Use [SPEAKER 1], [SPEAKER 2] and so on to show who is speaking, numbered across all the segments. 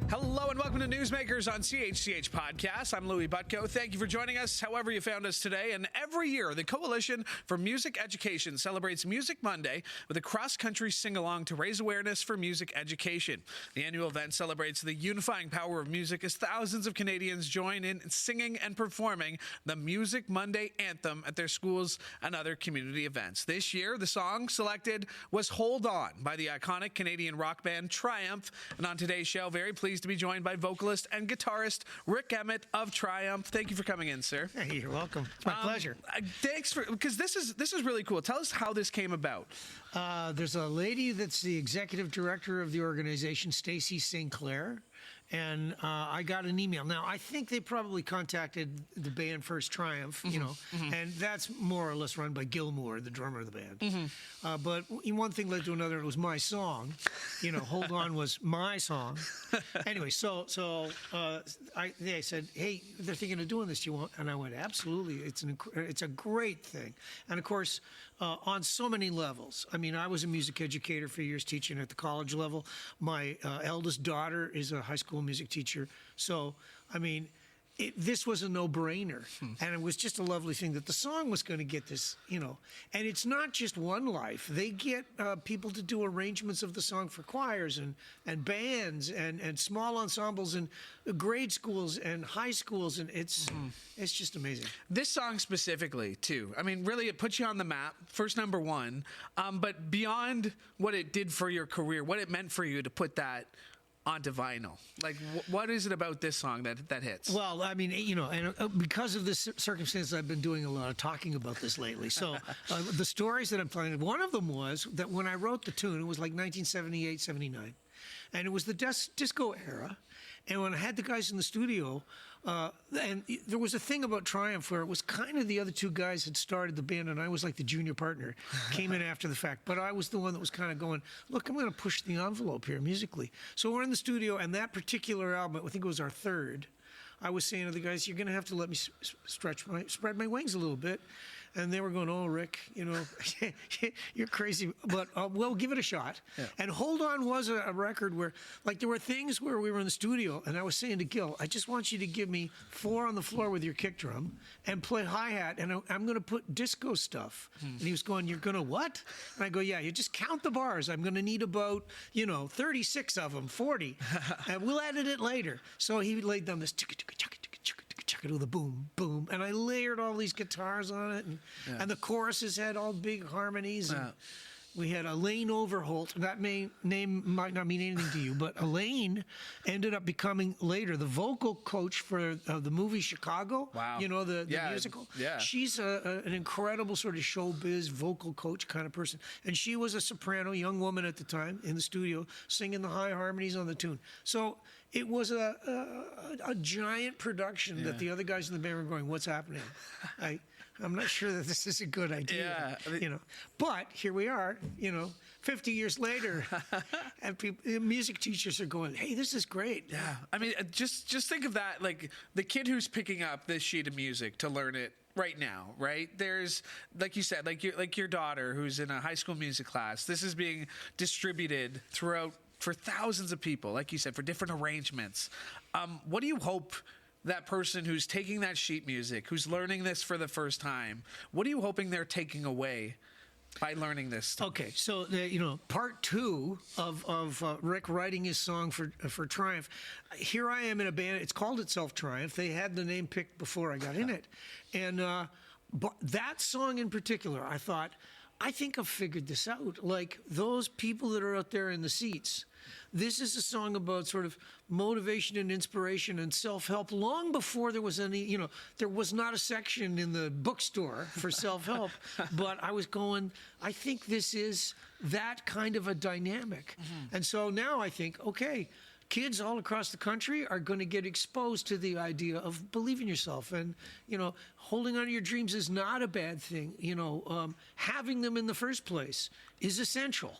[SPEAKER 1] Hello and welcome to Newsmakers on CHCH Podcast. I'm Louie Butko. Thank you for joining us, however you found us today. And every year, the Coalition for Music Education celebrates Music Monday with a cross-country sing-along to raise awareness for music education. The annual event celebrates the unifying power of music as thousands of Canadians join in singing and performing the Music Monday anthem at their schools and other community events. This year, the song selected was Hold On by the iconic Canadian rock band Triumph. And on today's show, very pleased to be joined by vocalist and guitarist Rik Emmett of Triumph. Thank you for coming in, sir.
[SPEAKER 2] Hey, you're welcome. It's my pleasure.
[SPEAKER 1] Thanks for, because this is really cool. Tell us how this came about.
[SPEAKER 2] There's a lady that's the executive director of the organization, Stacy St. Clair, and I got an email. Now, I think they probably contacted the band first, Triumph, and that's more or less run by Gilmore, the drummer of the band. But one thing led to another. It was my song. Hold On was my song. Anyway, so they said, hey, they're thinking of doing this. Do you want? And I went, absolutely. It's a great thing. And of course, on so many levels. I mean, I was a music educator for years, teaching at the college level. My eldest daughter is a high school music teacher. So, I mean, this was a no-brainer, and it was just a lovely thing that the song was going to get this, And it's not just One Life. They get people to do arrangements of the song for choirs and bands and small ensembles and grade schools and high schools, and it's just amazing.
[SPEAKER 1] This song specifically, too. I mean, really, it puts you on the map, first number one, but beyond what it did for your career, what it meant for you to put that onto vinyl. Like, what is it about this song that hits?
[SPEAKER 2] Well, I mean, and because of this circumstance, I've been doing a lot of talking about this lately. So the stories that I'm telling, one of them was that when I wrote the tune, it was like 1978, 79. And it was the disco era. And when I had the guys in the studio, and there was a thing about Triumph where it was kind of the other two guys had started the band, and I was like the junior partner, came in after the fact. But I was the one that was kind of going, look, I'm going to push the envelope here musically. So we're in the studio, and that particular album, I think it was our third, I was saying to the guys, you're going to have to let me spread my wings a little bit. And they were going, oh, Rik, you're crazy, but we'll give it a shot. Yeah. And Hold On was a record where, like, there were things where we were in the studio, and I was saying to Gil, I just want you to give me 4 on the floor with your kick drum and play hi-hat, and I'm going to put disco stuff. And he was going, you're going to what? And I go, yeah, you just count the bars. I'm going to need about, 36 of them, 40, and we'll edit it later. So he laid down this with a boom, boom, and I layered all these guitars on it, and the choruses had all big harmonies. And we had Elaine Overholt. That name might not mean anything to you, but Elaine ended up becoming later the vocal coach for the movie Chicago.
[SPEAKER 1] Wow.
[SPEAKER 2] The musical. Yeah. She's an incredible sort of showbiz vocal coach kind of person. And she was a soprano, young woman at the time, in the studio, singing the high harmonies on the tune. So it was a giant production that the other guys in the band were going, what's happening? I'm not sure that this is a good idea, But here we are, 50 years later, and music teachers are going, hey, this is great.
[SPEAKER 1] Yeah, I mean, just think of that, like the kid who's picking up this sheet of music to learn it right now, right? There's, like you said, like your daughter who's in a high school music class. This is being distributed throughout for thousands of people, like you said, for different arrangements. What do you hope that person who's taking that sheet music, who's learning this for the first time, what are you hoping they're taking away by learning this stuff?
[SPEAKER 2] Okay, so part 2 of Rik writing his song for Triumph. Here I am in a band. It's called itself Triumph. They had the name picked before I got in it, and but that song in particular, I think I've figured this out. Like those people that are out there in the seats. This is a song about sort of motivation and inspiration and self-help long before there was any, there was not a section in the bookstore for self-help. But I was going, I think this is that kind of a dynamic. And so now I think, okay, kids all across the country are going to get exposed to the idea of believing yourself, and holding on to your dreams is not a bad thing. Having them in the first place is essential.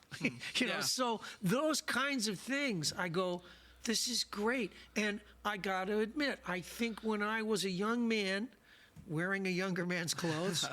[SPEAKER 2] So those kinds of things, I go, this is great. And I got to admit, I think when I was a young man, wearing a younger man's clothes,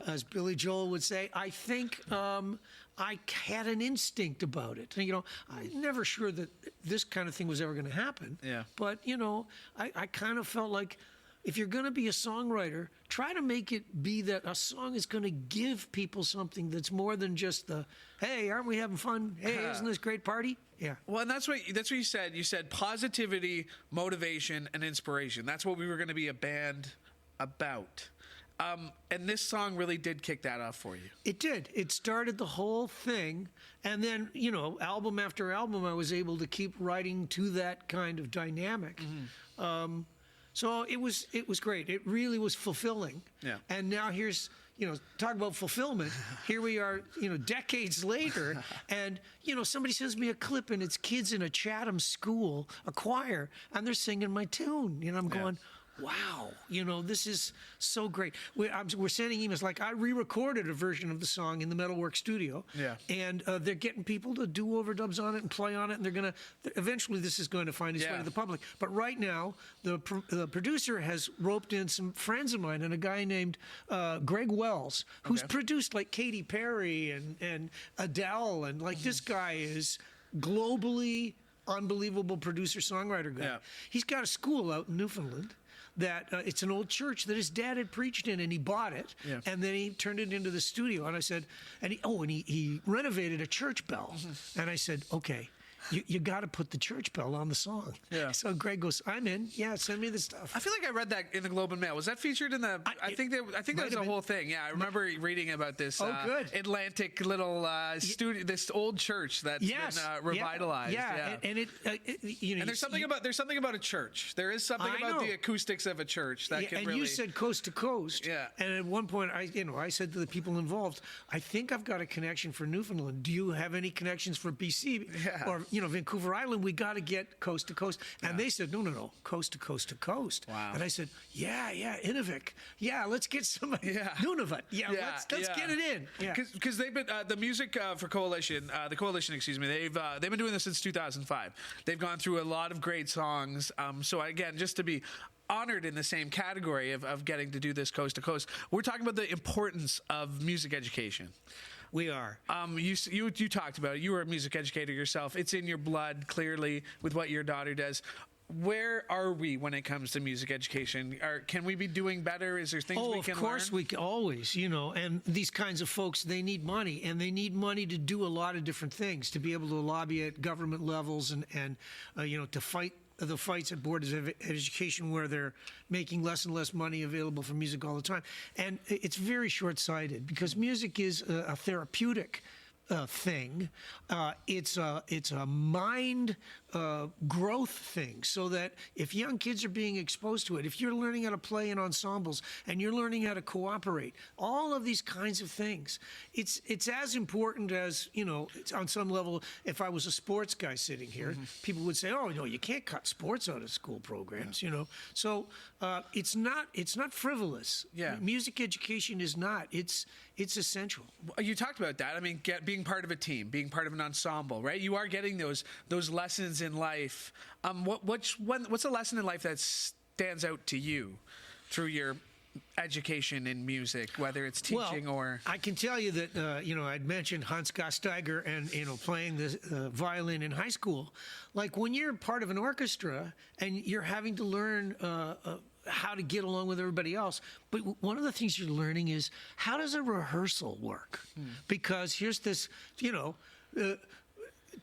[SPEAKER 2] as Billy Joel would say. I think I had an instinct about it. You know, I'm never sure that this kind of thing was ever going to happen.
[SPEAKER 1] Yeah.
[SPEAKER 2] But, you know, I kind of felt like if you're going to be a songwriter, try to make it be that a song is going to give people something that's more than just the, hey, aren't we having fun? Hey, isn't this a great party? Yeah.
[SPEAKER 1] Well, and that's what you said. You said positivity, motivation, and inspiration. That's what we were going to be a band about. And this song really did kick that off for you. It
[SPEAKER 2] did. It started the whole thing. And then, you know, album after album, I was able to keep writing to that kind of dynamic. Mm-hmm. So it was great. It really was fulfilling.
[SPEAKER 1] Yeah.
[SPEAKER 2] And now here's, you know, talk about fulfillment. Here we are, you know, decades later, and, you know, somebody sends me a clip and it's kids in a Chatham school, a choir, and they're singing my tune. You know, I'm going, wow, you know, this is so great. We're sending emails like I re-recorded a version of the song in the Metalworks studio.
[SPEAKER 1] Yeah.
[SPEAKER 2] And they're getting people to do overdubs on it and play on it, and they're going to, eventually this is going to find its way to the public. But right now, the producer has roped in some friends of mine and a guy named Greg Wells, who's produced like Katy Perry and Adele, and like this guy is globally unbelievable producer-songwriter guy. Yeah. He's got a school out in Newfoundland that it's an old church that his dad had preached in, and he bought it, and then he turned it into the studio. And I said, and he renovated a church bell. Mm-hmm. And I said, okay, you got to put the church bell on the song.
[SPEAKER 1] Yeah.
[SPEAKER 2] So Greg goes, I'm in. Yeah, send me the stuff.
[SPEAKER 1] I feel like I read that in the Globe and Mail. Was that featured in the? I think that was the whole thing. Yeah, I remember reading about this.
[SPEAKER 2] Good.
[SPEAKER 1] Atlantic little studio, this old church that's been revitalized.
[SPEAKER 2] Yeah. And it you know.
[SPEAKER 1] And there's something about a church. There is something about the acoustics of a church that can
[SPEAKER 2] and
[SPEAKER 1] really.
[SPEAKER 2] You said coast to coast.
[SPEAKER 1] Yeah.
[SPEAKER 2] And at one point, I said to the people involved, I think I've got a connection for Newfoundland. Do you have any connections for BC or Vancouver Island? We got to get coast to coast. And they said, no, coast to coast to coast.
[SPEAKER 1] Wow.
[SPEAKER 2] And I said, yeah, Inuvik. Yeah, let's get somebody. Nunavut. Let's get it in. Yeah.
[SPEAKER 1] Because they've been, the music for Coalition, the Coalition, excuse me, they've been doing this since 2005. They've gone through a lot of great songs. So again, just to be honored in the same category of getting to do this coast to coast, we're talking about the importance of music education.
[SPEAKER 2] We are.
[SPEAKER 1] You talked about it. You were a music educator yourself. It's in your blood, clearly, with what your daughter does. Where are we when it comes to music education? Can we be doing better? Is there things we can learn?
[SPEAKER 2] Of course we can, always, you know. And these kinds of folks, they need money. And they need money to do a lot of different things, to be able to lobby at government levels and to fight the fights at boards of education where they're making less and less money available for music all the time. And it's very short-sighted because music is a therapeutic thing. It's a mind growth thing, so that if young kids are being exposed to it, if you're learning how to play in ensembles and you're learning how to cooperate, all of these kinds of things, it's as important as, you know, it's on some level. If I was a sports guy sitting here, people would say, oh, no, you can't cut sports out of school programs, you know. So it's not frivolous.
[SPEAKER 1] Yeah.
[SPEAKER 2] Music education is not. It's essential.
[SPEAKER 1] You talked about that. I mean, being part of a team, being part of an ensemble, right? You are getting those lessons in life. What's a lesson in life that stands out to you through your education in music, whether it's teaching or?
[SPEAKER 2] I can tell you that I'd mentioned Hans Gasteiger and playing the violin in high school. Like when you're part of an orchestra and you're having to learn how to get along with everybody else. But one of the things you're learning is, how does a rehearsal work? Because here's this,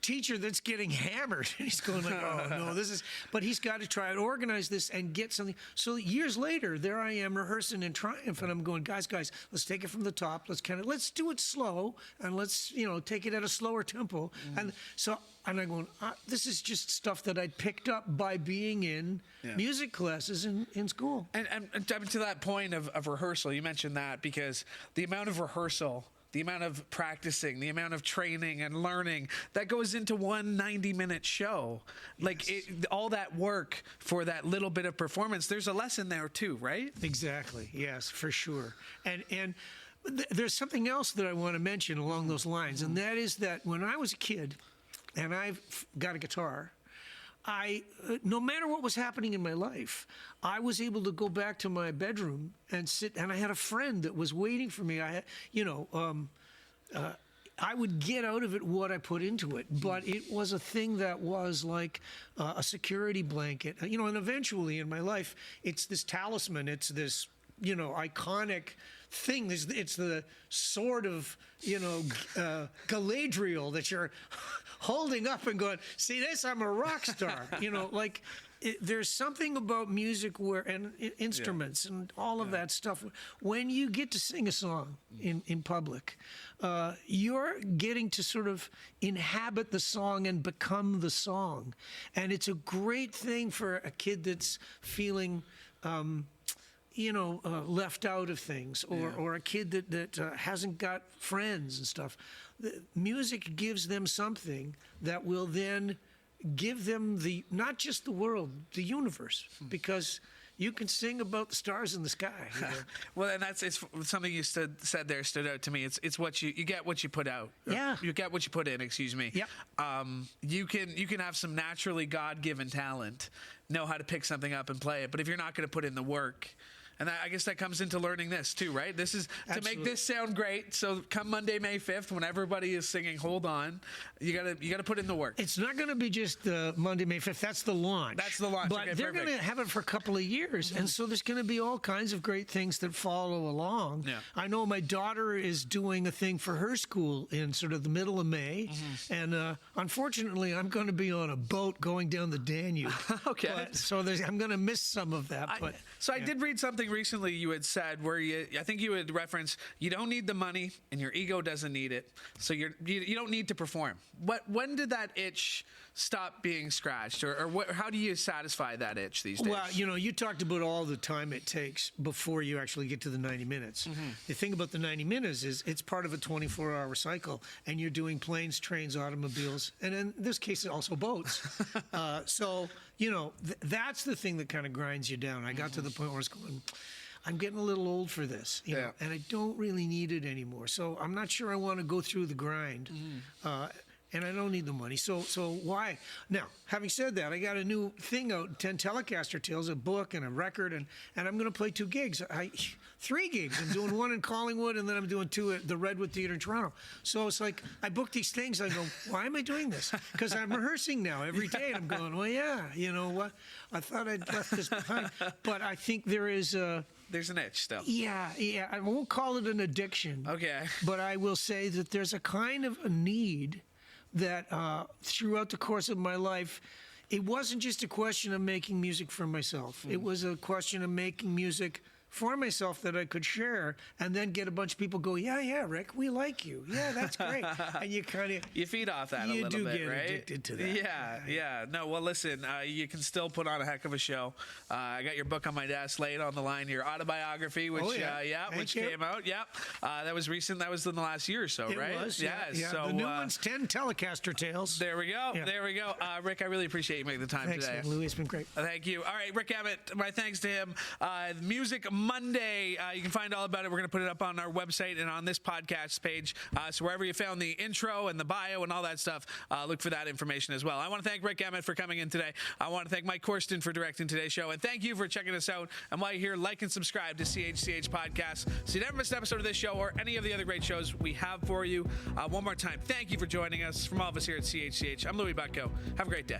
[SPEAKER 2] teacher that's getting hammered, and he's going like, oh no, but he's got to try and organize this and get something. So years later, there I am rehearsing in Triumph, and I'm going, guys, let's take it from the top. Let's do it slow, and let's, take it at a slower tempo. And I'm going, this is just stuff that I'd picked up by being in music classes in school.
[SPEAKER 1] And to that point of rehearsal, you mentioned that because the amount of rehearsal, the amount of practicing, the amount of training and learning that goes into one 90-minute show. Yes. Like all that work for that little bit of performance, there's a lesson there too, right?
[SPEAKER 2] Exactly. Yes, for sure. And there's something else that I want to mention along those lines, and that is that when I was a kid and I've got a guitar, no matter what was happening in my life, I was able to go back to my bedroom and sit, and I had a friend that was waiting for me. I would get out of it what I put into it, but it was a thing that was like a security blanket, and eventually in my life, it's this talisman, it's this, iconic thing. It's the sword of, Galadriel that you're holding up and going, see this, I'm a rock star. There's something about music and instruments and all of that stuff. When you get to sing a song in public, you're getting to sort of inhabit the song and become the song. And it's a great thing for a kid that's feeling left out of things, or a kid that hasn't got friends and stuff. The music gives them something that will then give them not just the world, the universe, because you can sing about the stars in the sky.
[SPEAKER 1] Well, and it's something you said there stood out to me. It's what you get what you put out.
[SPEAKER 2] Yeah.
[SPEAKER 1] You get what you put in, excuse me.
[SPEAKER 2] Yep.
[SPEAKER 1] You can have some naturally God-given talent, know how to pick something up and play it, but if you're not going to put in the work, and I guess that comes into learning this too, right? This is to make this sound great. So come Monday, May 5th, when everybody is singing "Hold On," you gotta put in the work.
[SPEAKER 2] It's not going to be just Monday, May 5th. That's the launch.
[SPEAKER 1] That's the launch.
[SPEAKER 2] But they're going to have it for a couple of years, and so there's going to be all kinds of great things that follow along.
[SPEAKER 1] Yeah.
[SPEAKER 2] I know my daughter is doing a thing for her school in sort of the middle of May, and unfortunately, I'm going to be on a boat going down the Danube.
[SPEAKER 1] Okay.
[SPEAKER 2] So I'm going to miss some of that.
[SPEAKER 1] I did read something recently you had said where I think you had referenced you don't need the money and your ego doesn't need it, so you don't need to perform. When did that itch stop being scratched, or how do you satisfy that itch these days?
[SPEAKER 2] Well, you talked about all the time it takes before you actually get to the 90 minutes. The thing about the 90 minutes is it's part of a 24-hour cycle, and you're doing planes, trains, automobiles, and in this case also boats. So that's the thing that kind of grinds you down. I got to the point where I was going, I'm getting a little old for this, and I don't really need it anymore. So I'm not sure I want to go through the grind. And I don't need the money. So why? Now, having said that, I got a new thing out, 10 Telecaster Tales, a book and a record, and I'm going to play 2 gigs. 3 gigs. I'm doing one in Collingwood, and then I'm doing 2 at the Redwood Theatre in Toronto. So it's like I book these things. I go, why am I doing this? Because I'm rehearsing now every day. And I'm going, well, yeah, you know what? I thought I'd left this behind. But I think there's an
[SPEAKER 1] itch still.
[SPEAKER 2] Yeah. I won't call it an addiction.
[SPEAKER 1] Okay.
[SPEAKER 2] But I will say that there's a kind of a need that throughout the course of my life, it wasn't just a question of making music for myself. It was a question of making music for myself that I could share, and then get a bunch of people go, yeah, Rick, we like you. Yeah, that's great. And you kind of...
[SPEAKER 1] You feed off that a little bit, right?
[SPEAKER 2] You do get addicted to that.
[SPEAKER 1] Yeah. No, well, listen, you can still put on a heck of a show. I got your book on my desk, laid on the line, your autobiography, which which came out. Yeah. That was recent. That was in the last year or so, right?
[SPEAKER 2] It was, yeah. So, the new one's 10 Telecaster Tales.
[SPEAKER 1] There we go.
[SPEAKER 2] Yeah.
[SPEAKER 1] There we go. Rick, I really appreciate you making the time
[SPEAKER 2] Thanks,
[SPEAKER 1] today.
[SPEAKER 2] man. Louie, it's been great.
[SPEAKER 1] Thank you. All right, Rik Emmett, my thanks to him. Music Monday. You can find all about it. We're going to put it up on our website and on this podcast page. So wherever you found the intro and the bio and all that stuff, look for that information as well. I want to thank Rik Emmett for coming in today. I want to thank Mike Corsten for directing today's show. And thank you for checking us out. And while you're here, like and subscribe to CHCH Podcast so you never miss an episode of this show or any of the other great shows we have for you. One more time, thank you for joining us. From all of us here at CHCH, I'm Louie Butko. Have a great day.